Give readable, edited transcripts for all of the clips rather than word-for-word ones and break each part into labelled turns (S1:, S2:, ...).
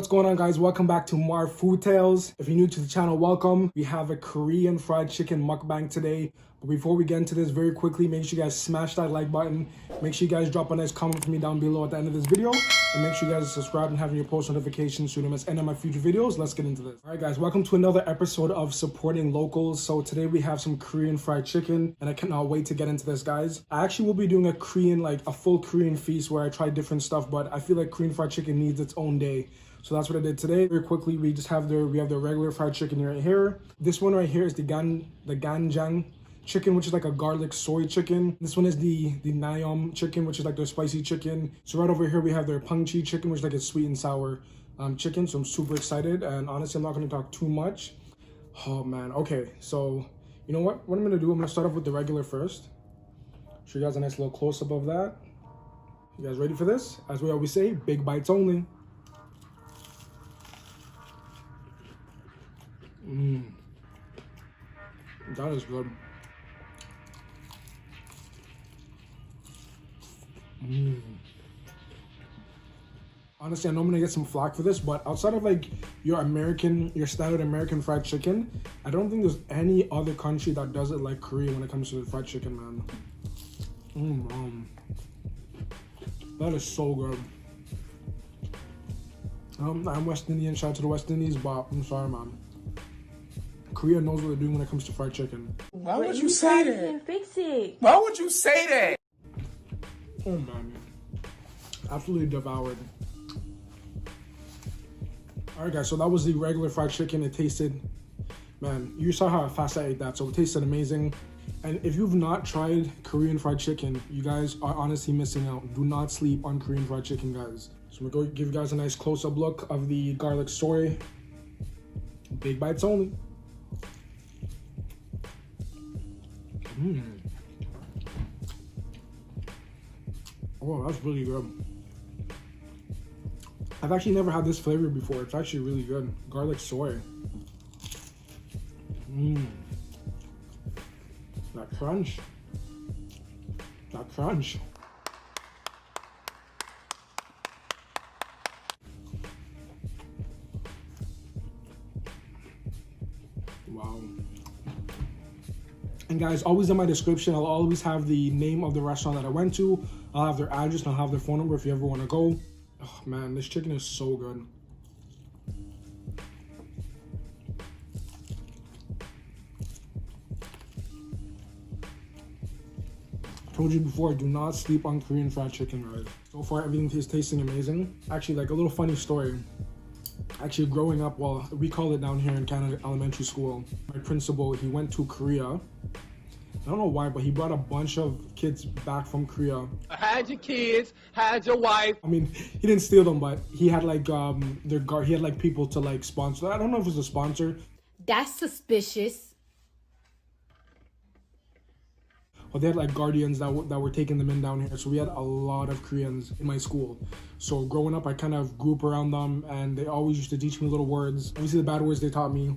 S1: What's going on, guys? Welcome back to more Food Tales. If you're new to the channel, welcome. We have a Korean fried chicken mukbang today. But before we get into this, very quickly, make sure you guys smash that like button. Make sure you guys drop a nice comment for me down below at the end of this video. And make sure you guys subscribe and have your post notifications so you don't miss any of my future videos. Let's get into this. All right, guys, welcome to another episode of Supporting Locals. So today we have some Korean fried chicken, and I cannot wait to get into this, guys. I actually will be doing a Korean, like a full Korean feast where I try different stuff, but I feel like Korean fried chicken needs its own day. So that's what I did today. Very quickly, we have the regular fried chicken right here. This one right here is the ganjang chicken, which is like a garlic soy chicken. This one is the Yangnyeom chicken, which is like their spicy chicken. So right over here we have their pangchi chicken, which is like a sweet and sour chicken. So I'm super excited, and honestly I'm not going to talk too much. Oh man, okay, so you know what I'm going to do, I'm going to start off with the regular first. Show you guys a nice little close-up of that. You guys ready for this? As we always say, big bites only. That is good. Honestly, I know I'm gonna get some flack for this, but outside of like your standard American fried chicken, I don't think there's any other country that does it like Korea when it comes to the fried chicken, man. That is so good. I'm West Indian, shout out to the West Indies, but I'm sorry, man. Korea knows what they're doing when it comes to fried chicken.
S2: Why would you say that?
S3: Fix it.
S2: Why would you say that?
S1: Oh man, absolutely devoured. All right, guys, so that was the regular fried chicken. It tasted, man, you saw how fast I ate that, so it tasted amazing. And if you've not tried Korean fried chicken, you guys are honestly missing out. Do not sleep on Korean fried chicken, guys. So I'm gonna go give you guys a nice close-up look of the garlic soy. Big bites only. Oh, that's really good. I've actually never had this flavor before. It's actually really good. Garlic soy. That crunch. That crunch. Wow. And guys, always in my description, I'll always have the name of the restaurant that I went to. I'll have their address and I'll have their phone number if you ever want to go. Oh man, this chicken is so good. I told you before, do not sleep on Korean fried chicken, guys. So far, everything is tasting amazing. Actually, like a little funny story. Actually, growing up, well, we call it down here in Canada, elementary school. My principal, he went to Korea. I don't know why, but he brought a bunch of kids back from Korea.
S2: Had your kids, had your wife.
S1: I mean, he didn't steal them, but he had like he had like people to like sponsor. I don't know if it was a sponsor.
S3: That's suspicious.
S1: But they had like guardians that were taking them in down here. So we had a lot of Koreans in my school. So growing up, I kind of grew up around them, and they always used to teach me little words. Obviously, the bad words they taught me.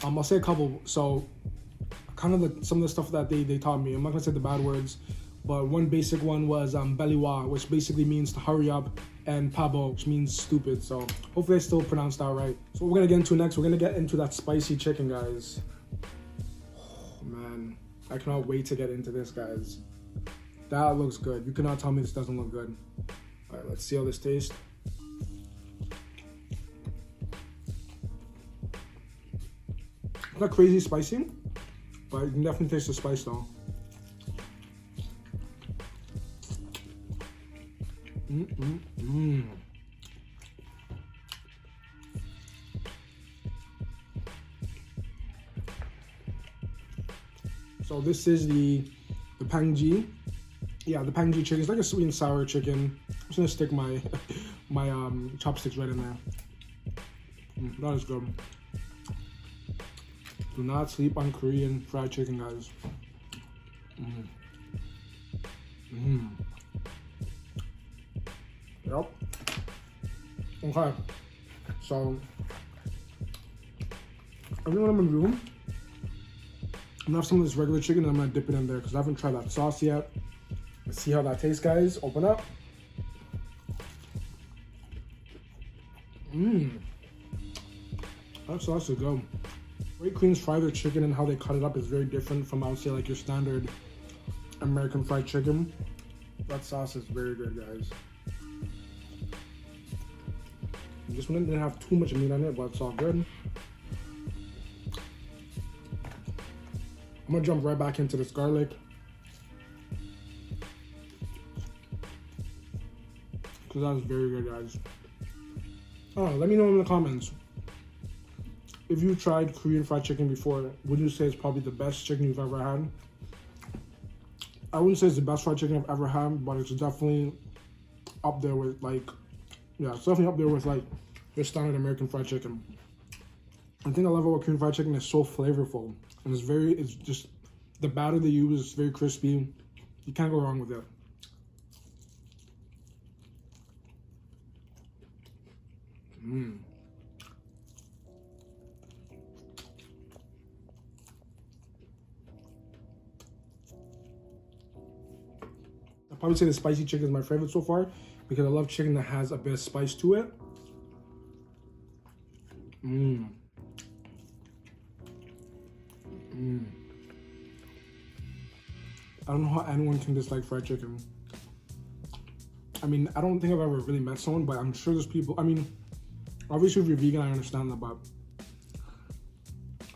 S1: I'll say a couple. So kind of some of the stuff that they taught me. I'm not gonna say the bad words, but one basic one was baliwa, which basically means to hurry up, and pabo, which means stupid. So hopefully I still pronounced that right. So what we're gonna get into next, we're gonna get into that spicy chicken, guys. Oh man, I cannot wait to get into this, guys. That looks good. You cannot tell me this doesn't look good. All right, let's see how this tastes. It's not crazy spicy, but you can definitely taste the spice though. So this is the pangji. Yeah, the pangji chicken. It's like a sweet and sour chicken. I'm just gonna stick my chopsticks right in there. That is good. Do not sleep on Korean fried chicken, guys. Yep. Okay. So, I think what I'm gonna do, I'm gonna have some of this regular chicken and I'm gonna dip it in there because I haven't tried that sauce yet. Let's see how that tastes, guys. Open up. That sauce is good. Ray Queens fry their chicken and how they cut it up is very different from, I would say, like your standard American fried chicken. That sauce is very good, guys. This one didn't have too much meat on it, but it's all good. I'm gonna jump right back into this garlic. Because that was very good, guys. Oh, let me know in the comments. If you tried Korean fried chicken before, would you say it's probably the best chicken you've ever had? I wouldn't say it's the best fried chicken I've ever had, but it's definitely up there with like, yeah, it's definitely up there with like your standard American fried chicken. The thing I love about Korean fried chicken is so flavorful. And it's just, the batter they use is very crispy. You can't go wrong with it. I'd probably say the spicy chicken is my favorite so far because I love chicken that has a bit of spice to it. I don't know how anyone can dislike fried chicken. I mean, I don't think I've ever really met someone, but I'm sure there's people. I mean, obviously if you're vegan, I understand that, but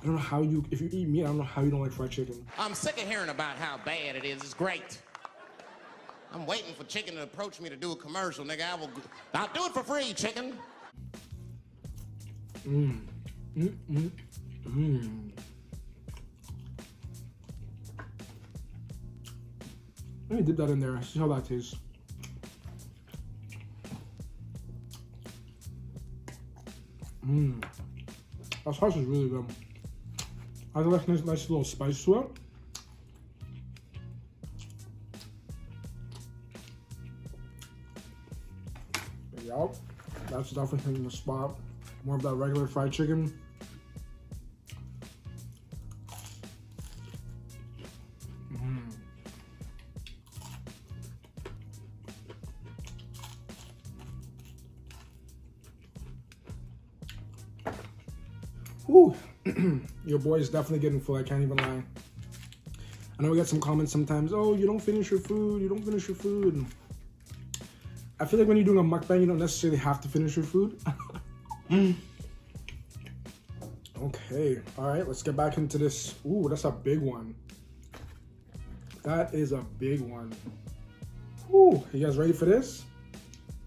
S1: I don't know how you, if you eat meat, I don't know how you don't like fried chicken.
S4: I'm sick of hearing about how bad it is. It's great. I'm waiting for chicken to approach me to do a commercial, nigga. I'll do it for free, chicken.
S1: Let me dip that in there, see how that tastes. That sauce is really good. I like nice little spice to it. Yup, that's definitely hitting the spot. More of that regular fried chicken. Whew. Your boy is definitely getting full, I can't even lie. I know we get some comments sometimes, oh, you don't finish your food, you don't finish your food. I feel like when you're doing a mukbang, you don't necessarily have to finish your food. Okay, all right, let's get back into this. Ooh, that's a big one. That is a big one. Ooh, you guys ready for this?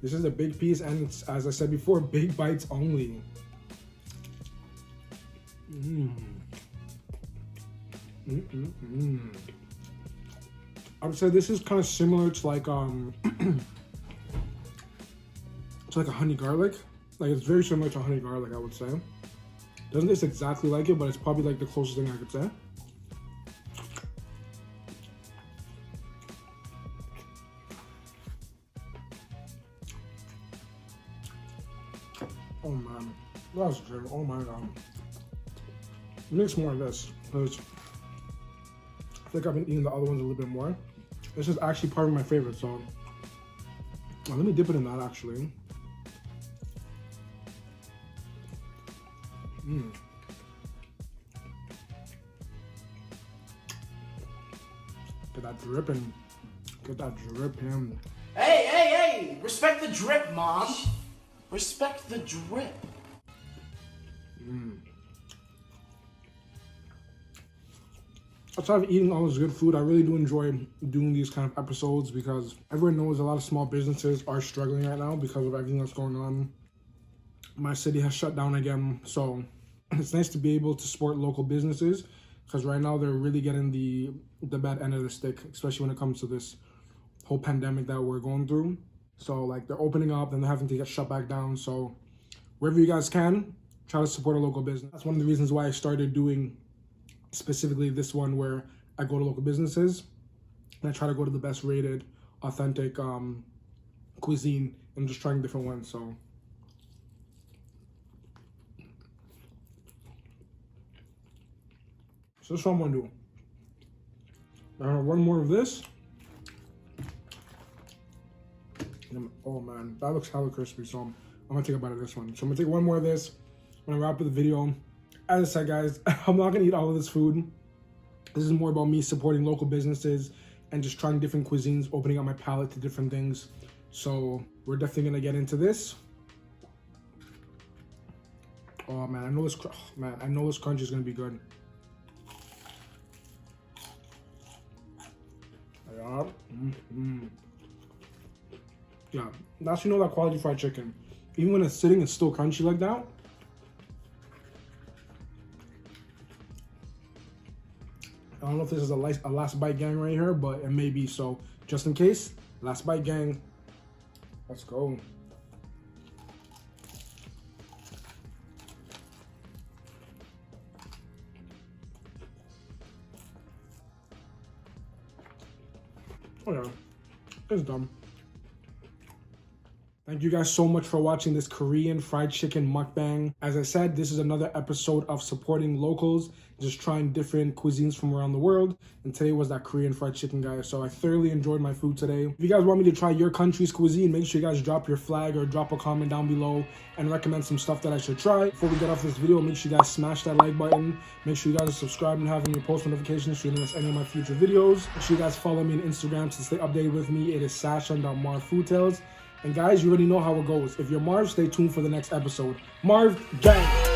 S1: This is a big piece, and it's, as I said before, big bites only. I would say this is kind of similar to like it's like a honey garlic. Like it's very similar to honey garlic, I would say. Doesn't taste exactly like it, but it's probably like the closest thing I could say. Oh man, that's good. Oh my god. Mix more of this because I think I've been eating the other ones a little bit more. This is actually part of my favorite, so let me dip it in that actually. Get that dripping. Get that dripping.
S2: Hey! Respect the drip, Mom. Respect the drip.
S1: Outside of eating all this good food, I really do enjoy doing these kind of episodes because everyone knows a lot of small businesses are struggling right now because of everything that's going on. My city has shut down again, so it's nice to be able to support local businesses because right now they're really getting the bad end of the stick, especially when it comes to this whole pandemic that we're going through. So like they're opening up and they're having to get shut back down. So wherever you guys can, try to support a local business. That's one of the reasons why I started doing specifically this one where I go to local businesses and I try to go to the best rated, authentic cuisine and just trying different ones. So that's what I'm gonna do. One more of this. Oh man, that looks hella crispy. So I'm gonna take a bite of this one. So I'm gonna take one more of this. I'm gonna wrap up the video. As I said, guys, I'm not gonna eat all of this food. This is more about me supporting local businesses and just trying different cuisines, opening up my palate to different things. So we're definitely gonna get into this. Oh man, I know this crunch is gonna be good. Yeah, yeah. That's that quality fried chicken. Even when it's sitting, it's still crunchy like that. I don't know if this is a last bite gang right here, but it may be. So just in case, last bite gang. Let's go. Oh yeah, it's done. Thank you guys so much for watching this Korean fried chicken mukbang. As I said, this is another episode of supporting locals, just trying different cuisines from around the world. And today was that Korean fried chicken, guys. So I thoroughly enjoyed my food today. If you guys want me to try your country's cuisine, make sure you guys drop your flag or drop a comment down below and recommend some stuff that I should try. Before we get off this video, make sure you guys smash that like button. Make sure you guys are subscribed and having your post notifications so you don't miss any of my future videos. Make sure you guys follow me on Instagram to stay updated with me. It is sasha.marfoodtales. And guys, you already know how it goes. If you're Marv, stay tuned for the next episode. Marv, gang!